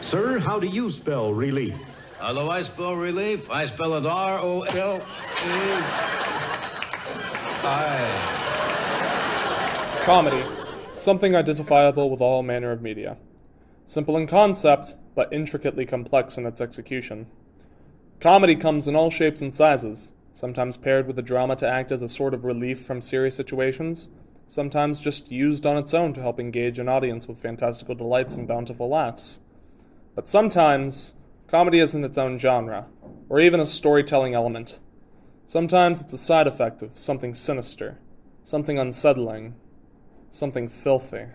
Sir, how do you spell relief? How do I spell relief? I spell it R-O-L-E-I. Comedy. Something identifiable with all manner of media. Simple in concept, but intricately complex in its execution. Comedy comes in all shapes and sizes, sometimes paired with a drama to act as a sort of relief from serious situations, sometimes just used on its own to help engage an audience with fantastical delights and bountiful laughs. But sometimes, comedy isn't its own genre, or even a storytelling element. Sometimes it's a side effect of something sinister, something unsettling, something filthy.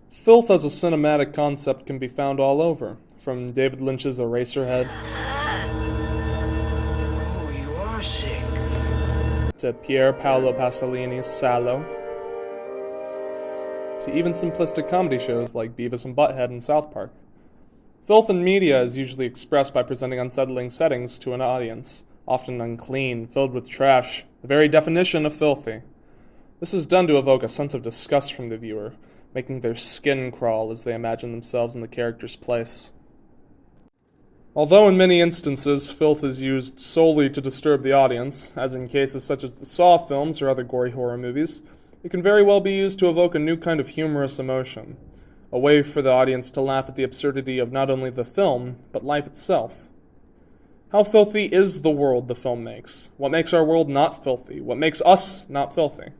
Filth as a cinematic concept can be found all over, from David Lynch's Eraserhead You are sick. to Pier Paolo Pasolini's Salò, to even simplistic comedy shows like Beavis and Butthead and South Park. Filth in media is usually expressed by presenting unsettling settings to an audience, often unclean, filled with trash, the very definition of filthy. This is done to evoke a sense of disgust from the viewer, making their skin crawl as they imagine themselves in the character's place. Although in many instances filth is used solely to disturb the audience, as in cases such as the Saw films or other gory horror movies, it can very well be used to evoke a new kind of humorous emotion, a way for the audience to laugh at the absurdity of not only the film, but life itself. How filthy is the world the film makes? What makes our world not filthy? What makes us not filthy?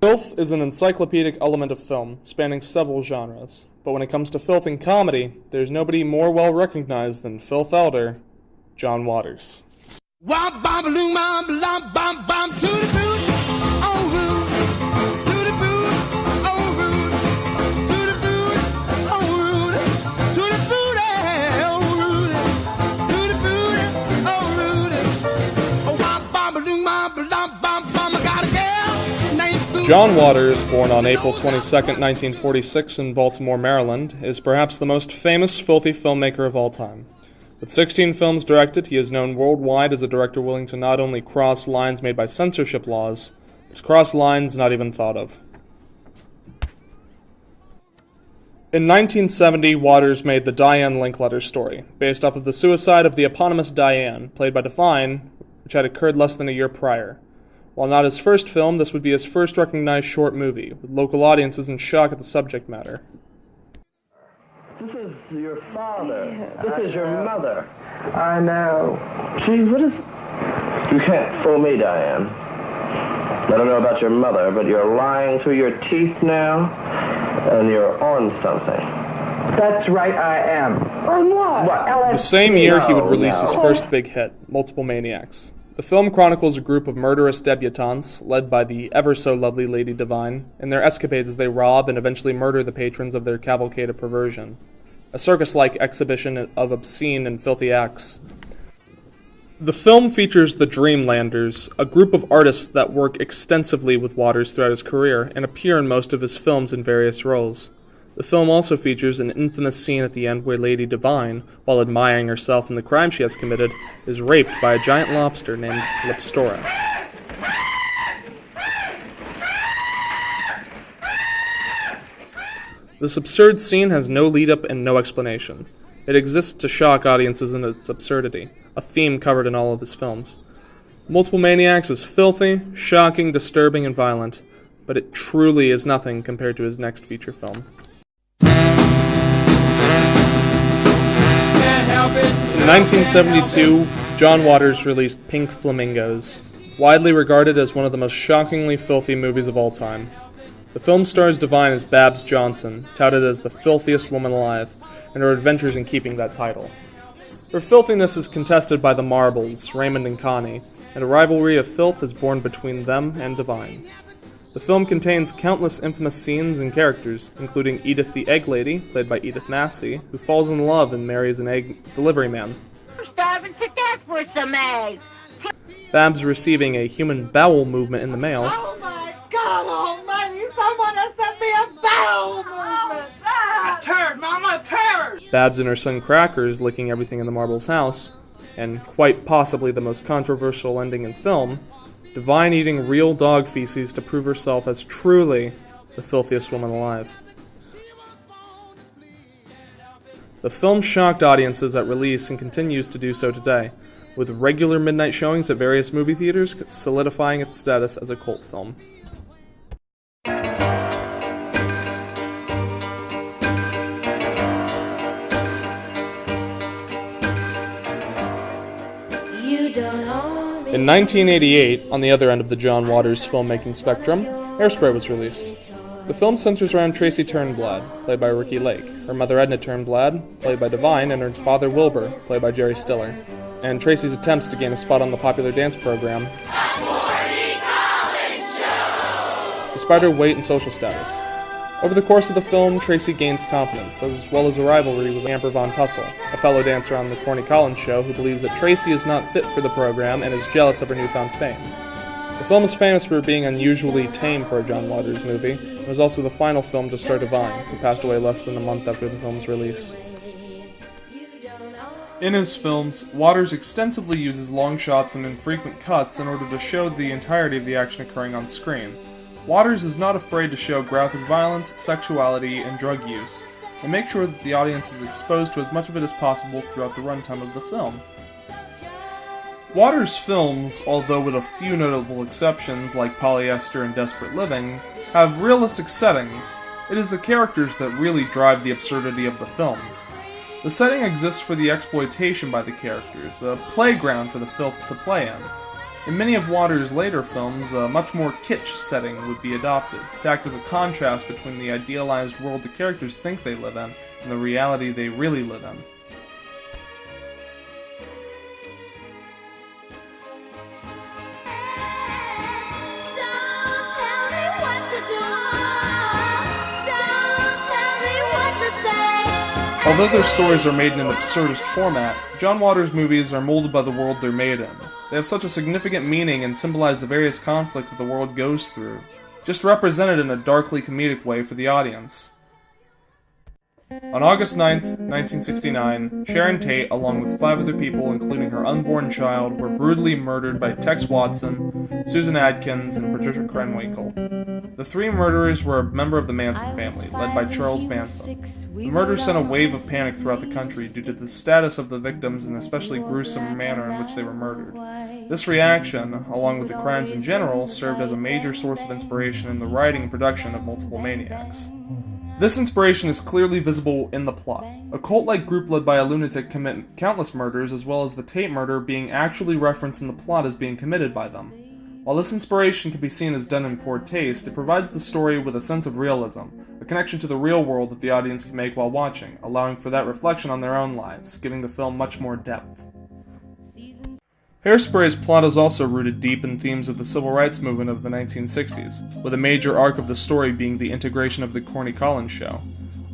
Filth is an encyclopedic element of film, spanning several genres. But when it comes to filth in comedy, there's nobody more well recognized than filth elder, John Waters. Wop bom balloon bom bom bom bom to the boot, oh root, to the boot, oh root, to the boot, oh root, to the boot, oh root, to the boot, oh root, oh wop bom balloon bom bom bom bom. I got a girl named Sue. John Waters, born on April 22, 1946 in Baltimore, Maryland, is perhaps the most famous filthy filmmaker of all time. With 16 films directed, he is known worldwide as a director willing to not only cross lines made by censorship laws, but to cross lines not even thought of. In 1970, Waters made the Diane Linkletter story, based off of the suicide of the eponymous Diane, played by Define, which had occurred less than a year prior. While not his first film, this would be his first recognized short movie, with local audiences in shock at the subject matter. This is your father. This is your mother. I know. Gee, what is... You can't fool me, Diane. I don't know about your mother, but you're lying through your teeth now, and you're on something. That's right, I am. On what? What? The same year, he would release his no. first big hit, Multiple Maniacs. The film chronicles a group of murderous debutantes, led by the ever-so-lovely Lady Divine, in their escapades as they rob and eventually murder the patrons of their cavalcade of perversion. A circus-like exhibition of obscene and filthy acts. The film features the Dreamlanders, a group of artists that work extensively with Waters throughout his career and appear in most of his films in various roles. The film also features an infamous scene at the end where Lady Divine, while admiring herself and the crime she has committed, is raped by a giant lobster named Lipstora. This absurd scene has no lead-up and no explanation. It exists to shock audiences in its absurdity, a theme covered in all of his films. Multiple Maniacs is filthy, shocking, disturbing, and violent, but it truly is nothing compared to his next feature film. In 1972, John Waters released Pink Flamingos, widely regarded as one of the most shockingly filthy movies of all time. The film stars Divine as Babs Johnson, touted as the filthiest woman alive, and her adventures in keeping that title. Her filthiness is contested by the Marbles, Raymond and Connie, and a rivalry of filth is born between them and Divine. The film contains countless infamous scenes and characters, including Edith the Egg Lady, played by Edith Massey, who falls in love and marries an egg delivery man. I'm starving to death for some eggs. Babs receiving a human bowel movement in the mail. Oh my God almighty, someone has sent me a bowel movement! A turd, Mama, a turd! Babs and her son Crackers licking everything in the Marbles' house, and quite possibly the most controversial ending in film, Divine eating real dog feces to prove herself as truly the filthiest woman alive. The film shocked audiences at release and continues to do so today, with regular midnight showings at various movie theaters solidifying its status as a cult film. In 1988, on the other end of the John Waters filmmaking spectrum, Hairspray was released. The film centers around Tracy Turnblad, played by Ricky Lake, her mother Edna Turnblad, played by Divine, and her father Wilbur, played by Jerry Stiller, and Tracy's attempts to gain a spot on the popular dance program, despite her weight and social status. Over the course of the film, Tracy gains confidence, as well as a rivalry with Amber Von Tussle, a fellow dancer on the Corny Collins show who believes that Tracy is not fit for the program and is jealous of her newfound fame. The film is famous for being unusually tame for a John Waters movie, and was also the final film to star Divine, who passed away less than a month after the film's release. In his films, Waters extensively uses long shots and infrequent cuts in order to show the entirety of the action occurring on screen. Waters is not afraid to show graphic violence, sexuality, and drug use, and make sure that the audience is exposed to as much of it as possible throughout the runtime of the film. Waters' films, although with a few notable exceptions like Polyester and Desperate Living, have realistic settings. It is the characters that really drive the absurdity of the films. The setting exists for the exploitation by the characters, a playground for the filth to play in. In many of Waters' later films, a much more kitsch setting would be adopted, to act as a contrast between the idealized world the characters think they live in and the reality they really live in. Although their stories are made in an absurdist format, John Waters' movies are molded by the world they're made in. They have such a significant meaning and symbolize the various conflict that the world goes through, just represented in a darkly comedic way for the audience. On August 9th, 1969, Sharon Tate, along with 5 other people, including her unborn child, were brutally murdered by Tex Watson, Susan Adkins, and Patricia Krenwinkel. The 3 murderers were a member of the Manson family, led by Charles Manson. The murder sent a wave of panic throughout the country due to the status of the victims and especially gruesome manner in which they were murdered. This reaction, along with the crimes in general, served as a major source of inspiration in the writing and production of Multiple Maniacs. This inspiration is clearly visible in the plot. A cult-like group led by a lunatic commit countless murders, as well as the Tate murder being actually referenced in the plot as being committed by them. While this inspiration can be seen as done in poor taste, it provides the story with a sense of realism, a connection to the real world that the audience can make while watching, allowing for that reflection on their own lives, giving the film much more depth. Hairspray's plot is also rooted deep in themes of the civil rights movement of the 1960s, with a major arc of the story being the integration of the Corny Collins show.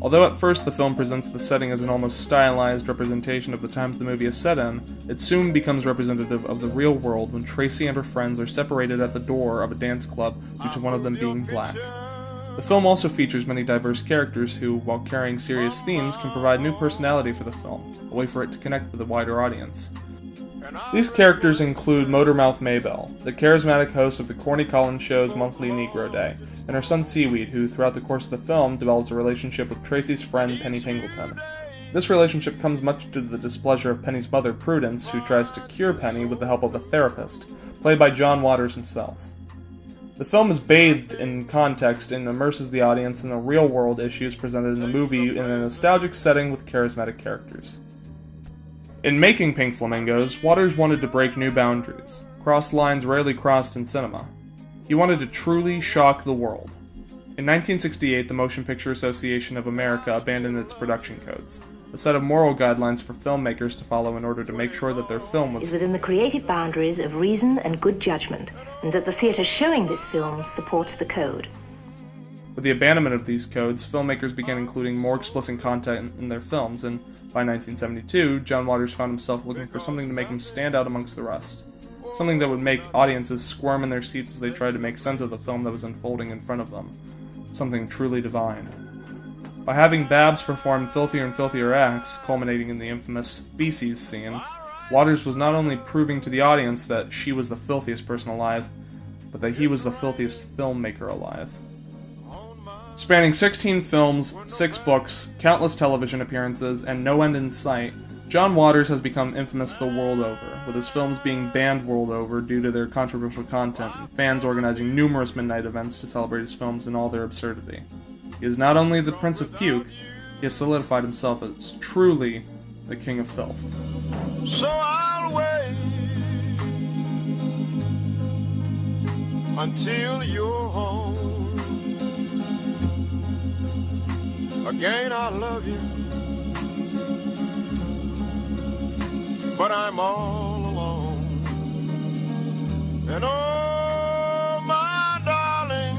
Although at first the film presents the setting as an almost stylized representation of the times the movie is set in, it soon becomes representative of the real world when Tracy and her friends are separated at the door of a dance club due to one of them being black. The film also features many diverse characters who, while carrying serious themes, can provide new personality for the film, a way for it to connect with a wider audience. These characters include Motormouth Maybelle, the charismatic host of the Corny Collins show's monthly Negro Day, and her son Seaweed, who throughout the course of the film develops a relationship with Tracy's friend Penny Pingleton. This relationship comes much to the displeasure of Penny's mother Prudence, who tries to cure Penny with the help of a therapist, played by John Waters himself. The film is bathed in context and immerses the audience in the real-world issues presented in the movie in a nostalgic setting with charismatic characters. In making Pink Flamingos, Waters wanted to break new boundaries, cross lines rarely crossed in cinema. He wanted to truly shock the world. In 1968, the Motion Picture Association of America abandoned its production codes, a set of moral guidelines for filmmakers to follow in order to make sure that their film was within the creative boundaries of reason and good judgment, and that the theatre showing this film supports the code. With the abandonment of these codes, filmmakers began including more explicit content in their films, and by 1972, John Waters found himself looking for something to make him stand out amongst the rest. Something that would make audiences squirm in their seats as they tried to make sense of the film that was unfolding in front of them. Something truly divine. By having Babs perform filthier and filthier acts, culminating in the infamous feces scene, Waters was not only proving to the audience that she was the filthiest person alive, but that he was the filthiest filmmaker alive. Spanning 16 films, 6 books, countless television appearances, and no end in sight, John Waters has become infamous the world over, with his films being banned world over due to their controversial content, and fans organizing numerous midnight events to celebrate his films in all their absurdity. He is not only the Prince of Puke, he has solidified himself as truly the King of Filth. So I'll wait until you're home. Again, I love you, but I'm all alone. And oh, my darling,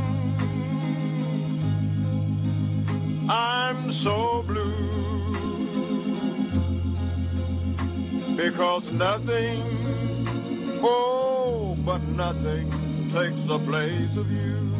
I'm so blue, because nothing, oh, but nothing takes the place of you.